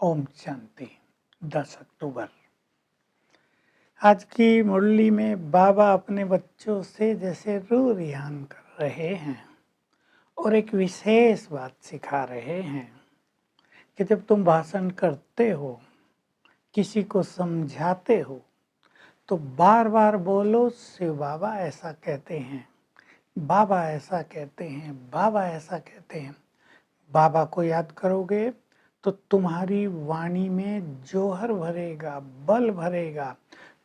ओम शांति। 10 अक्टूबर। आज की मुरली में बाबा अपने बच्चों से जैसे रू रिहान कर रहे हैं और एक विशेष बात सिखा रहे हैं कि जब तुम भाषण करते हो, किसी को समझाते हो, तो बार बार बोलो शिव बाबा ऐसा कहते हैं, बाबा ऐसा कहते हैं, बाबा ऐसा कहते हैं। बाबा को याद करोगे तो तुम्हारी वाणी में जौहर भरेगा, बल भरेगा,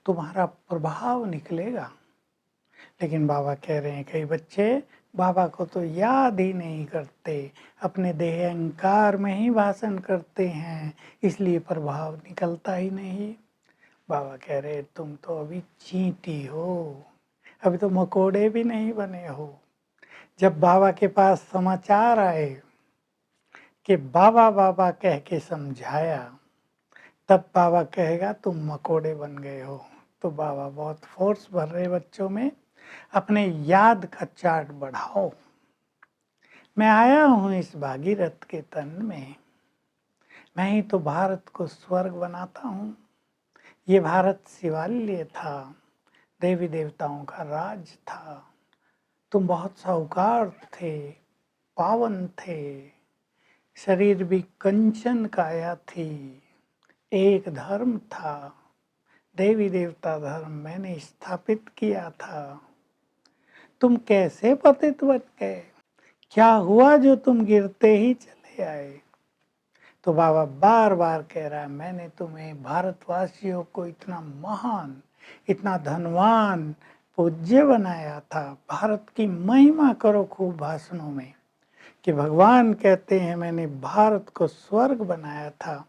तुम्हारा प्रभाव निकलेगा। लेकिन बाबा कह रहे हैं कई बच्चे बाबा को तो याद ही नहीं करते, अपने देह अहंकार में ही भाषण करते हैं, इसलिए प्रभाव निकलता ही नहीं। बाबा कह रहे तुम तो अभी चींटी हो, अभी तो मकोड़े भी नहीं बने हो। जब बाबा के पास समाचार आए कि बाबा बाबा कह के समझाया, तब बाबा कहेगा तुम मकोड़े बन गए हो। तो बाबा बहुत फोर्स भर रहे बच्चों में, अपने याद का चार्ट बढ़ाओ। मैं आया हूँ इस भागीरथ के तन में, मैं ही तो भारत को स्वर्ग बनाता हूँ। ये भारत शिवालय था, देवी देवताओं का राज था। तुम बहुत साहूकार थे, पावन थे, शरीर भी कंचन काया थी। एक धर्म था, देवी देवता धर्म मैंने स्थापित किया था। तुम कैसे पतित बन गए? क्या हुआ जो तुम गिरते ही चले आए? तो बाबा बार बार कह रहा है मैंने तुम्हें भारतवासियों को इतना महान, इतना धनवान, पूज्य बनाया था। भारत की महिमा करो खूब भाषणों में कि भगवान कहते हैं मैंने भारत को स्वर्ग बनाया था,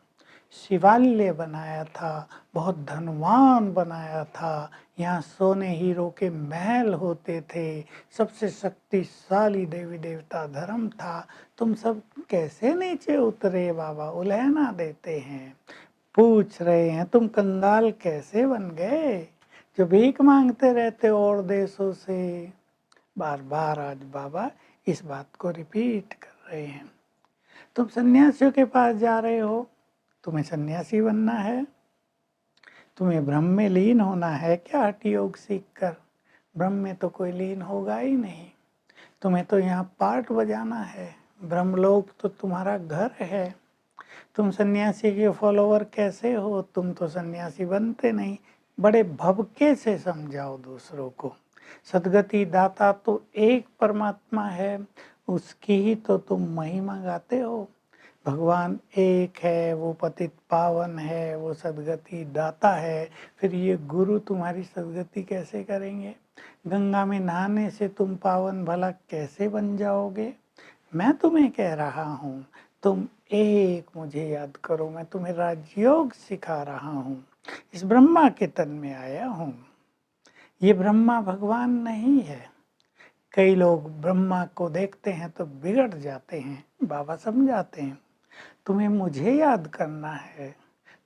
शिवालय बनाया था, बहुत धनवान बनाया था। यहाँ सोने हीरो के महल होते थे, सबसे शक्तिशाली देवी देवता धर्म था। तुम सब कैसे नीचे उतरे? बाबा उल्हना देते हैं, पूछ रहे हैं तुम कंगाल कैसे बन गए जो भीख मांगते रहते और देशों से। बार बार आज बाबा इस बात को रिपीट कर रहे हैं। तुम सन्यासियों के पास जा रहे हो, तुम्हें सन्यासी बनना है, तुम्हें ब्रह्म में लीन होना है क्या? हठ योग सीख कर ब्रह्म में तो कोई लीन होगा ही नहीं। तुम्हें तो यहाँ पार्ट बजाना है, ब्रह्मलोक तो तुम्हारा घर है। तुम सन्यासी के फॉलोवर कैसे हो? तुम तो सन्यासी बनते नहीं। बड़े भवके से समझाओ दूसरों को। सदगति दाता तो एक परमात्मा है, उसकी ही तो तुम महिमा गाते हो। भगवान एक है, वो पतित पावन है, वो सदगति दाता है। फिर ये गुरु तुम्हारी सदगति कैसे करेंगे? गंगा में नहाने से तुम पावन भला कैसे बन जाओगे? मैं तुम्हें कह रहा हूँ तुम एक मुझे याद करो, मैं तुम्हें राजयोग सिखा रहा हूँ। इस ब्रह्मा के तन में आया हूँ। ये ब्रह्मा भगवान नहीं है। कई लोग ब्रह्मा को देखते हैं तो बिगड़ जाते हैं। बाबा समझाते हैं तुम्हें मुझे याद करना है,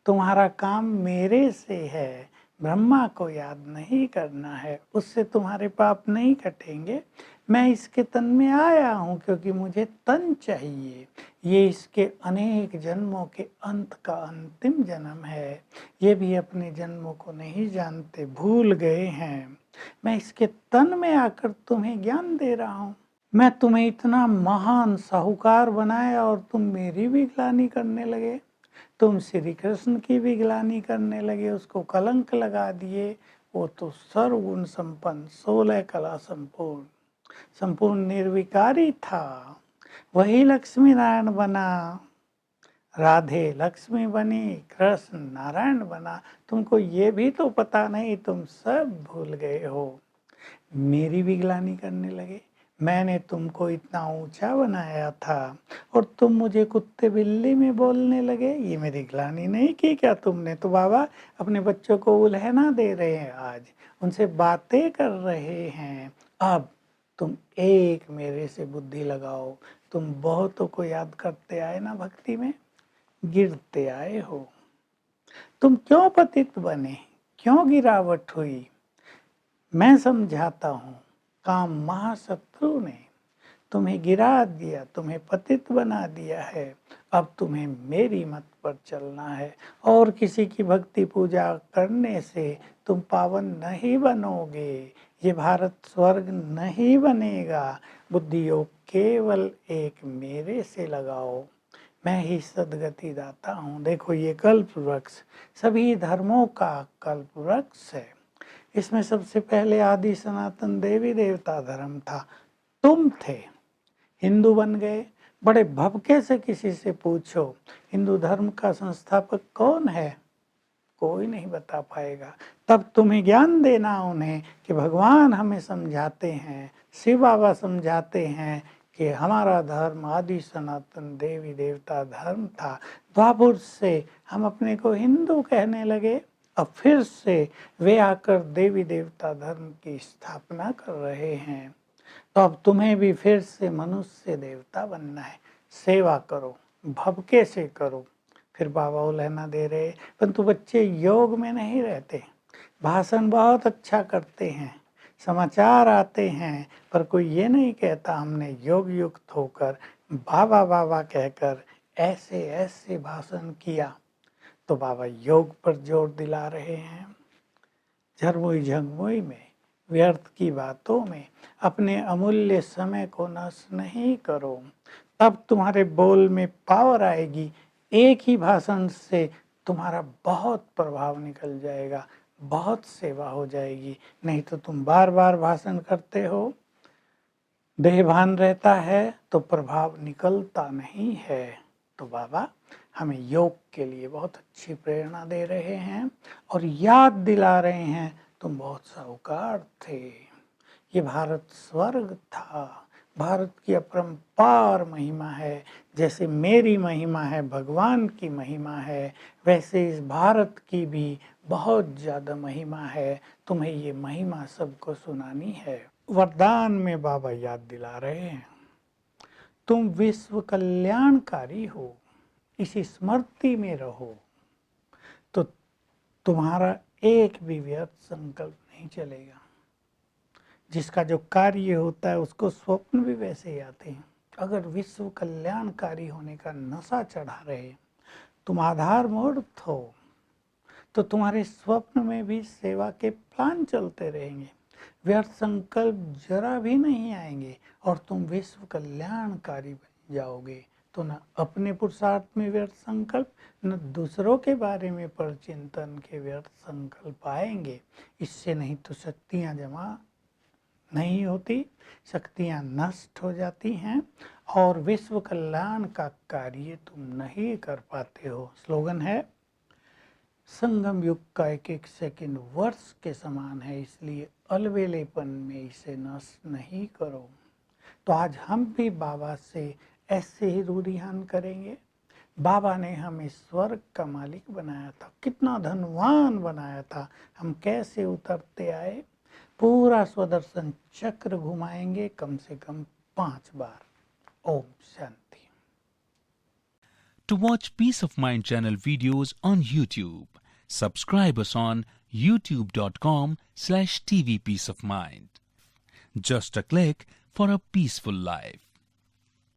तुम्हारा काम मेरे से है, ब्रह्मा को याद नहीं करना है, उससे तुम्हारे पाप नहीं कटेंगे। मैं इसके तन में आया हूँ क्योंकि मुझे तन चाहिए। ये इसके अनेक जन्मों के अंत का अंतिम जन्म है। ये भी अपने जन्मों को नहीं जानते, भूल गए हैं। मैं इसके तन में आकर तुम्हें ज्ञान दे रहा हूँ। मैं तुम्हें इतना महान साहूकार बनाया और तुम मेरी भी ग्लानि करने लगे। तुम श्री कृष्ण की भी ग्लानि करने लगे, उसको कलंक लगा दिए। वो तो सर्वगुण संपन्न, 16 कला संपूर्ण, संपूर्ण निर्विकारी था। वही लक्ष्मी नारायण बना, राधे लक्ष्मी बनी, कृष्ण नारायण बना। तुमको ये भी तो पता नहीं, तुम सब भूल गए हो। मेरी भी ग्लानि करने लगे। मैंने तुमको इतना ऊंचा बनाया था और तुम मुझे कुत्ते बिल्ली में बोलने लगे। ये मेरी ग्लानि नहीं की क्या तुमने? तो बाबा अपने बच्चों को उल्हना दे रहे हैं, आज उनसे बातें कर रहे हैं। अब तुम एक मेरे से बुद्धि लगाओ। तुम बहुतों को याद करते आए ना भक्ति में, गिरते आए हो। तुम क्यों पतित बने, क्यों गिरावट हुई? मैं समझाता हूँ। काम महाशत्रु ने तुम्हें गिरा दिया, तुम्हें पतित बना दिया है। अब तुम्हें मेरी मत पर चलना है और किसी की भक्ति पूजा करने से तुम पावन नहीं बनोगे। ये भारत स्वर्ग नहीं बनेगा। बुद्धि योग केवल एक मेरे से लगाओ, मैं ही सद्गति दाता हूँ। देखो ये कल्प वृक्ष सभी धर्मों का कल्प वृक्ष है। इसमें सबसे पहले आदि सनातन देवी देवता धर्म था। तुम थे, हिंदू बन गए। बड़े भवके से किसी से पूछो हिंदू धर्म का संस्थापक कौन है, कोई नहीं बता पाएगा। तब तुम्हें ज्ञान देना उन्हें कि भगवान हमें समझाते हैं, शिव बाबा समझाते हैं कि हमारा धर्म आदि सनातन देवी देवता धर्म था। द्वापर से हम अपने को हिंदू कहने लगे, अब फिर से वे आकर देवी देवता धर्म की स्थापना कर रहे हैं। तो अब तुम्हें भी फिर से मनुष्य देवता बनना है। सेवा करो, भवके से करो। फिर बाबा वो लेना दे रहे, परंतु बच्चे योग में नहीं रहते। भाषण बहुत अच्छा करते हैं, समाचार आते हैं, पर कोई ये नहीं कहता हमने योग युक्त होकर बाबा बाबा कहकर ऐसे ऐसे भाषण किया। तो बाबा योग पर जोर दिला रहे हैं। झरमोई झंगमोई में, व्यर्थ की बातों में अपने अमूल्य समय को नष्ट नहीं करो, तब तुम्हारे बोल में पावर आएगी। एक ही भाषण से तुम्हारा बहुत प्रभाव निकल जाएगा, बहुत सेवा हो जाएगी। नहीं तो तुम बार बार भाषण करते हो, देहभान रहता है तो प्रभाव निकलता नहीं है। तो बाबा हमें योग के लिए बहुत अच्छी प्रेरणा दे रहे हैं और याद दिला रहे हैं तुम बहुत साहूकार थे। ये भारत स्वर्ग था। भारत की अपरंपार महिमा है। जैसे मेरी महिमा है, भगवान की महिमा है, वैसे इस भारत की भी बहुत ज़्यादा महिमा है। तुम्हें ये महिमा सबको सुनानी है। वरदान में बाबा याद दिला रहे हैं, तुम विश्व कल्याणकारी हो, इसी स्मृति में रहो तो तुम्हारा एक भी व्यर्थ संकल्प नहीं चलेगा। जिसका जो कार्य होता है उसको स्वप्न भी वैसे ही आते हैं। अगर विश्व कल्याणकारी होने का नशा चढ़ा रहे, तुम आधार मूर्त हो, तो तुम्हारे स्वप्न में भी सेवा के प्लान चलते रहेंगे। व्यर्थ संकल्प जरा भी नहीं आएंगे और तुम विश्व कल्याणकारी बन जाओगे। तो न अपने पुरुषार्थ में व्यर्थ संकल्प, न दूसरों के बारे में पर चिंतन के व्यर्थ संकल्प आएंगे। इससे नहीं तो शक्तियाँ जमा नहीं होती, शक्तियाँ नष्ट हो जाती हैं और विश्व कल्याण का कार्य तुम नहीं कर पाते हो। स्लोगन है, संगम युग का एक एक सेकंड वर्ष के समान है, इसलिए अलवेलेपन में इसे नष्ट नहीं करो। तो आज हम भी बाबा से ऐसे ही रूढ़ियान करेंगे। बाबा ने हमें स्वर्ग का मालिक बनाया था, कितना धनवान बनाया था, हम कैसे उतरते आए। पूरा स्वदर्शन चक्र घुमाएंगे कम से कम 5 बार। Om Shanti. To watch Peace of Mind channel videos on YouTube, subscribe us on youtube.com/tvpeaceofmind. Just a click for a peaceful life.